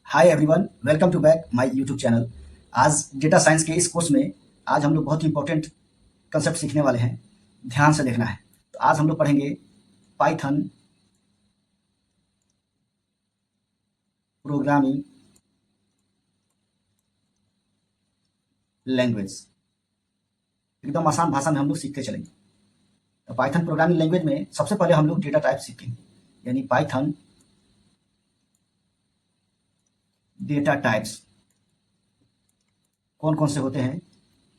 Hi everyone, welcome to back my YouTube channel. आज data science के इस course में आज हम लोग बहुत ही इंपॉर्टेंट कंसेप्ट सीखने वाले हैं। ध्यान से देखना है। तो आज हम लोग पढ़ेंगे पाइथन प्रोग्रामिंग लैंग्वेज। एकदम आसान भाषा में हम लोग सीखते चलेंगे। तो पाइथन प्रोग्रामिंग लैंग्वेज में सबसे पहले हम लोग डेटा टाइप सीखेंगे, यानी पाइथन डेटा टाइप्स कौन कौन से होते हैं,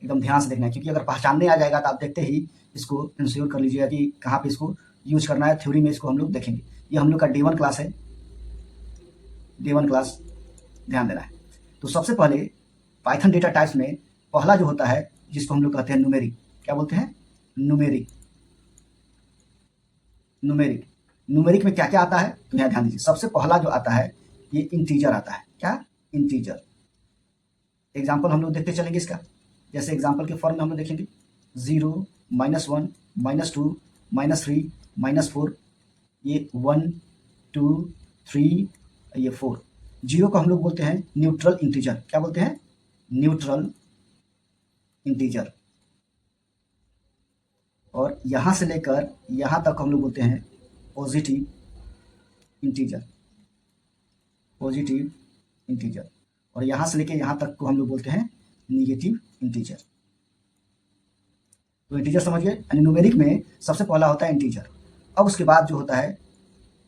एकदम ध्यान से देखना है। क्योंकि अगर पहचानने आ जाएगा तो आप देखते ही इसको इंश्योर कर लीजिएगा कि कहाँ पे इसको यूज करना है। थ्योरी में इसको हम लोग देखेंगे। ये हम लोग का D1 क्लास है, D1 क्लास, ध्यान देना है। तो सबसे पहले पाइथन डेटा टाइप्स में पहला जो होता है, जिसको हम लोग कहते हैं न्यूमेरिक। क्या बोलते हैं? न्यूमेरिक। न्यूमेरिक न्यूमेरिक में क्या क्या आता है, तो यहाँ ध्यान दीजिए। सबसे पहला जो आता है ये इंटीजर आता है। क्या? इंटीजर। एग्जाम्पल हम लोग देखते चलेंगे इसका। जैसे एग्जाम्पल के फॉर्म में हम लोग देखेंगे 0, -1, -2, -3, -4, ये 1, 2, 3, ये 4। 0 को हम लोग बोलते हैं न्यूट्रल इंटीजर। क्या बोलते हैं? Neutral integer. और यहाँ से लेकर यहाँ तक हम लोग बोलते हैं पॉजिटिव इंटीजर। Positive integer. और यहाँ से लेकर यहाँ तक को हम लोग बोलते हैं निगेटिव इंटीजर। तो इंटीजर समझ गए। यानी न्यूमेरिक में सबसे पहला होता है इंटीजर। अब उसके बाद जो होता है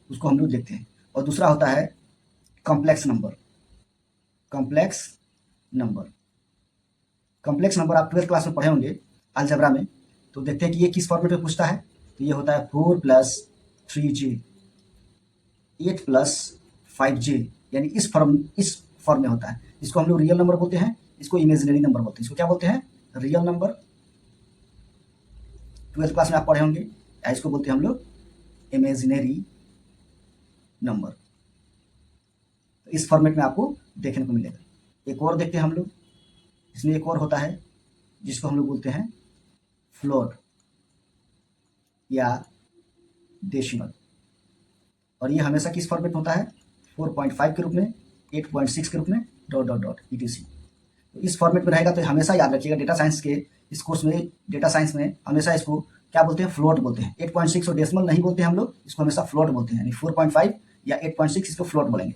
उसको हम लोग देखते हैं। और दूसरा होता है complex number. Complex number. Complex number आप 12th क्लास में पढ़े होंगे अलजेब्रा में। तो देखते हैं कि ये किस फॉर्मेट में पूछता है। तो ये होता है 4 + 3j, 8 + 5j, यानी इस फॉर्म में होता है। इसको हम लोग रियल नंबर बोलते हैं, इसको इमेजिनरी नंबर बोलते हैं। इसको क्या बोलते हैं? Real number. 12th क्लास में आप पढ़े होंगे। इसको बोलते हैं हम लोग इमेजिनरी नंबर। तो इस फॉर्मेट में आपको देखने को मिलेगा। एक और देखते हैं हम लोग। इसमें एक और होता है जिसको हम लोग बोलते हैं फ्लोट या डेसिमल। और ये हमेशा किस फॉर्मेट में होता है? 4.5 के रूप में, 8.6 के रूप में, ... etc। तो इस फॉर्मेट में रहेगा। तो हमेशा याद रखिएगा, डेटा साइंस के इस कोर्स में, डेटा साइंस में हमेशा इसको क्या बोलते हैं? फ्लोट बोलते हैं। 8.6 और डेसिमल नहीं बोलते हैं हम लोग, इसको हमेशा फ्लोट बोलते हैं। यानी 4.5 या 8.6 इसको फ्लोट बोलेंगे।